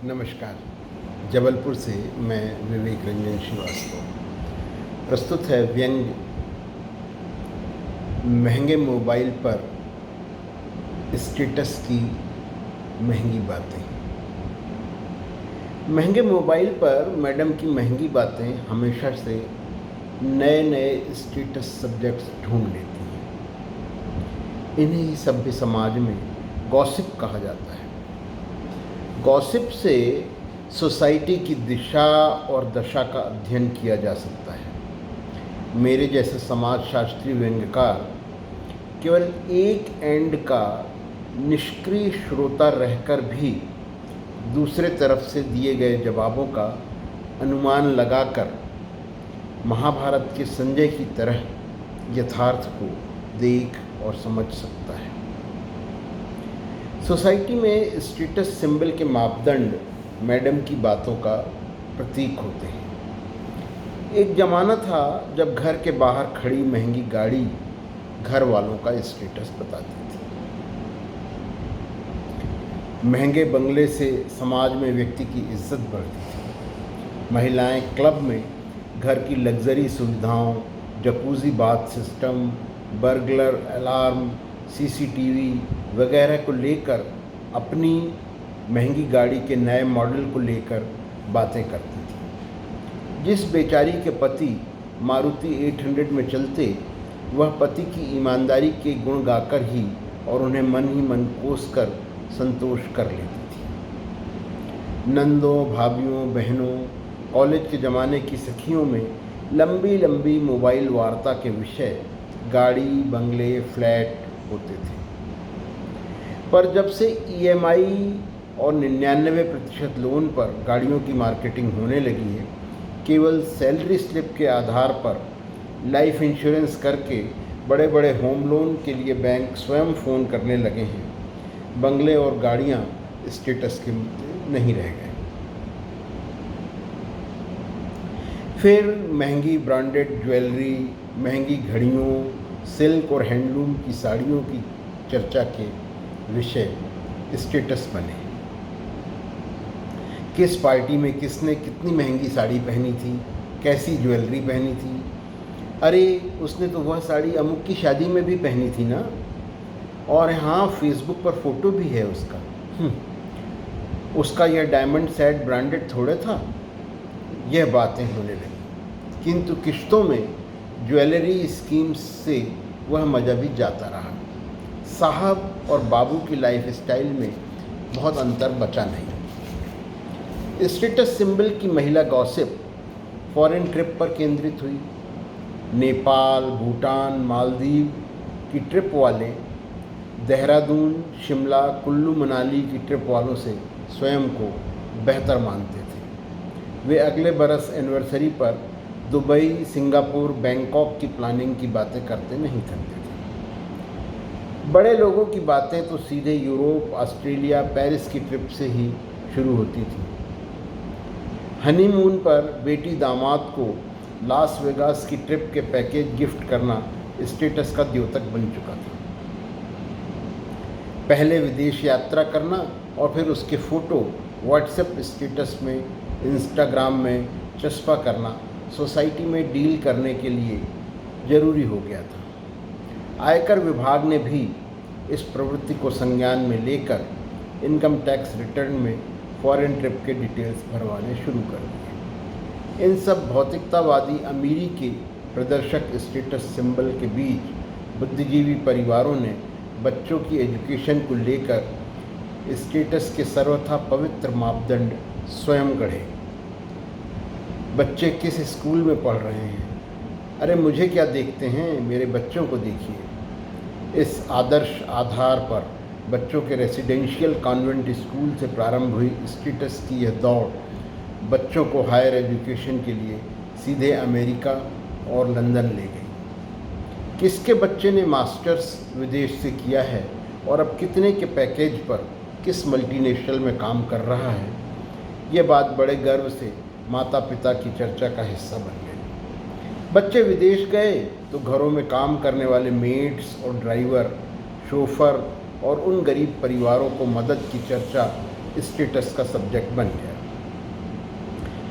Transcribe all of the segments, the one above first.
नमस्कार। जबलपुर से मैं विवेक रंजन श्रीवास्तव। प्रस्तुत है व्यंग्य महंगे मोबाइल पर स्टेटस की महंगी बातें। महंगे मोबाइल पर मैडम की महंगी बातें हमेशा से नए नए स्टेटस सब्जेक्ट्स ढूंढ लेती हैं। इन्हें ही सभ्य समाज में गॉसिप कहा जाता है। गॉसिप से सोसाइटी की दिशा और दशा का अध्ययन किया जा सकता है। मेरे जैसे समाजशास्त्री व्यंग्यकार केवल एक एंड का निष्क्रिय श्रोता रहकर भी दूसरे तरफ से दिए गए जवाबों का अनुमान लगाकर महाभारत के संजय की तरह यथार्थ को देख और समझ सकता है। सोसाइटी में स्टेटस सिंबल के मापदंड मैडम की बातों का प्रतीक होते हैं। एक ज़माना था जब घर के बाहर खड़ी महंगी गाड़ी घर वालों का स्टेटस बताती थी। महंगे बंगले से समाज में व्यक्ति की इज्जत बढ़ती थी। महिलाएं क्लब में घर की लग्जरी सुविधाओं, jacuzzi bath system, burglar alarm, CCTV वगैरह को लेकर अपनी महंगी गाड़ी के नए मॉडल को लेकर बातें करती थी। जिस बेचारी के पति मारुति 800 में चलते, वह पति की ईमानदारी के गुण गाकर ही और उन्हें मन ही मन कोस कर संतोष कर लेती थी। नंदों, भाभियों, बहनों, कॉलेज के ज़माने की सखियों में लंबी लंबी मोबाइल वार्ता के विषय गाड़ी, बंगले, फ्लैट होते थे। पर जब से EMI और 99% लोन पर गाड़ियों की मार्केटिंग होने लगी है, केवल सैलरी स्लिप के आधार पर लाइफ इंश्योरेंस करके बड़े बड़े होम लोन के लिए बैंक स्वयं फ़ोन करने लगे हैं। बंगले और गाड़ियाँ स्टेटस के नहीं रह गए। फिर महंगी ब्रांडेड ज्वेलरी, महंगी घड़ियों, सिल्क और हैंडलूम की साड़ियों की चर्चा के विषय स्टेटस बने। किस पार्टी में किसने कितनी महंगी साड़ी पहनी थी, कैसी ज्वेलरी पहनी थी। अरे उसने तो वह साड़ी अमुक की शादी में भी पहनी थी ना। और हाँ, फेसबुक पर फोटो भी है उसका। उसका यह डायमंड सेट ब्रांडेड थोड़े था। यह बातें होने लगी। किंतु किश्तों में ज्वेलरी स्कीम्स से वह मज़ा भी जाता रहा। साहब और बाबू की लाइफ स्टाइल में बहुत अंतर बचा नहीं। स्टेटस सिंबल की महिला गॉसिप फॉरेन ट्रिप पर केंद्रित हुई। नेपाल, भूटान, मालदीव की ट्रिप वाले देहरादून, शिमला, कुल्लू मनाली की ट्रिप वालों से स्वयं को बेहतर मानते थे। वे अगले बरस एनिवर्सरी पर दुबई, सिंगापुर, बैंकॉक की प्लानिंग की बातें करते नहीं थकते थे। बड़े लोगों की बातें तो सीधे यूरोप, ऑस्ट्रेलिया, पेरिस की ट्रिप से ही शुरू होती थी। हनीमून पर बेटी दामाद को लास वेगास की ट्रिप के पैकेज गिफ्ट करना स्टेटस का द्योतक बन चुका था। पहले विदेश यात्रा करना और फिर उसके फ़ोटो व्हाट्सएप स्टेटस में, इंस्टाग्राम में चस्पा करना सोसाइटी में डील करने के लिए ज़रूरी हो गया था। आयकर विभाग ने भी इस प्रवृत्ति को संज्ञान में लेकर इनकम टैक्स रिटर्न में फॉरेन ट्रिप के डिटेल्स भरवाने शुरू कर दिए। इन सब भौतिकतावादी अमीरी के प्रदर्शक स्टेटस सिंबल के बीच बुद्धिजीवी परिवारों ने बच्चों की एजुकेशन को लेकर स्टेटस के सर्वथा पवित्र मापदंड स्वयं गढ़े। बच्चे किस स्कूल में पढ़ रहे हैं? अरे मुझे क्या देखते हैं, मेरे बच्चों को देखिए। इस आदर्श आधार पर बच्चों के रेसिडेंशियल कॉन्वेंट स्कूल से प्रारंभ हुई स्टेटस की यह दौड़ बच्चों को हायर एजुकेशन के लिए सीधे अमेरिका और लंदन ले गई। किसके बच्चे ने मास्टर्स विदेश से किया है और अब कितने के पैकेज पर किस मल्टीनेशनल में काम कर रहा है, ये बात बड़े गर्व से माता पिता की चर्चा का हिस्सा बन गई। बच्चे विदेश गए तो घरों में काम करने वाले मेड्स और ड्राइवर, शोफर और उन गरीब परिवारों को मदद की चर्चा स्टेटस का सब्जेक्ट बन गया।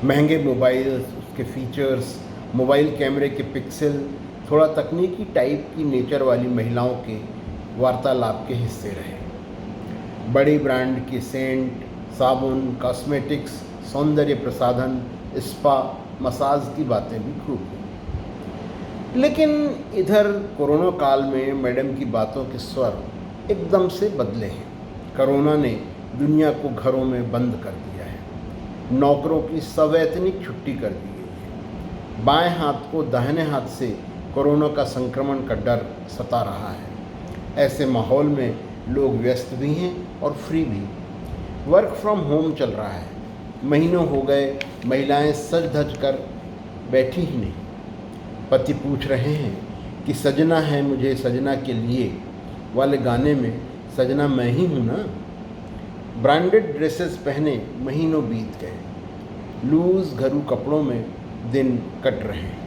महंगे मोबाइल्स, उसके फीचर्स, मोबाइल कैमरे के पिक्सल, थोड़ा तकनीकी टाइप की नेचर वाली महिलाओं के वार्तालाप के हिस्से रहे। बड़ी ब्रांड की सेंट, साबुन, कॉस्मेटिक्स, सौंदर्य प्रसाधन, स्पा, मसाज की बातें भी खूब हुई। लेकिन इधर कोरोना काल में मैडम की बातों के स्वर एकदम से बदले हैं। कोरोना ने दुनिया को घरों में बंद कर दिया है। नौकरों की सवैतनिक छुट्टी कर दी गई है। बाएं हाथ को दाहिने हाथ से कोरोना का संक्रमण का डर सता रहा है। ऐसे माहौल में लोग व्यस्त भी हैं और फ्री भी। वर्क फ्रॉम होम चल रहा है। महीनों हो गए महिलाएं सज धज कर बैठी ही नहीं। पति पूछ रहे हैं कि सजना है मुझे सजना के लिए वाले गाने में सजना मैं ही हूँ ना। ब्रांडेड ड्रेसेस पहने महीनों बीत गए। लूज घरू कपड़ों में दिन कट रहे हैं।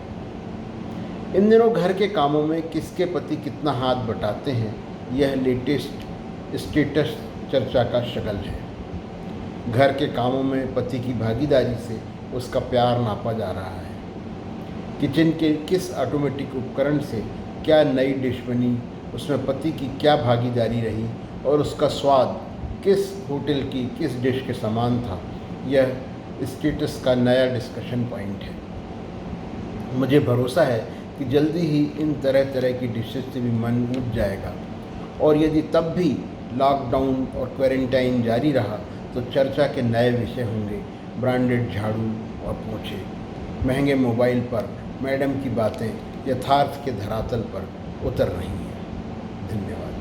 इन दिनों घर के कामों में किसके पति कितना हाथ बटाते हैं, यह लेटेस्ट स्टेटस चर्चा का शगल है। घर के कामों में पति की भागीदारी से उसका प्यार नापा जा रहा है। किचन के किस ऑटोमेटिक उपकरण से क्या नई डिश बनी, उसमें पति की क्या भागीदारी रही और उसका स्वाद किस होटल की किस डिश के समान था, यह स्टेटस का नया डिस्कशन पॉइंट है। मुझे भरोसा है कि जल्दी ही इन तरह तरह की डिशेज से भी मन उठ जाएगा और यदि तब भी लॉकडाउन और क्वारंटाइन जारी रहा तो चर्चा के नए विषय होंगे। ब्रांडेड झाड़ू और पोछे, महंगे मोबाइल पर मैडम की बातें यथार्थ के धरातल पर उतर रही हैं। धन्यवाद।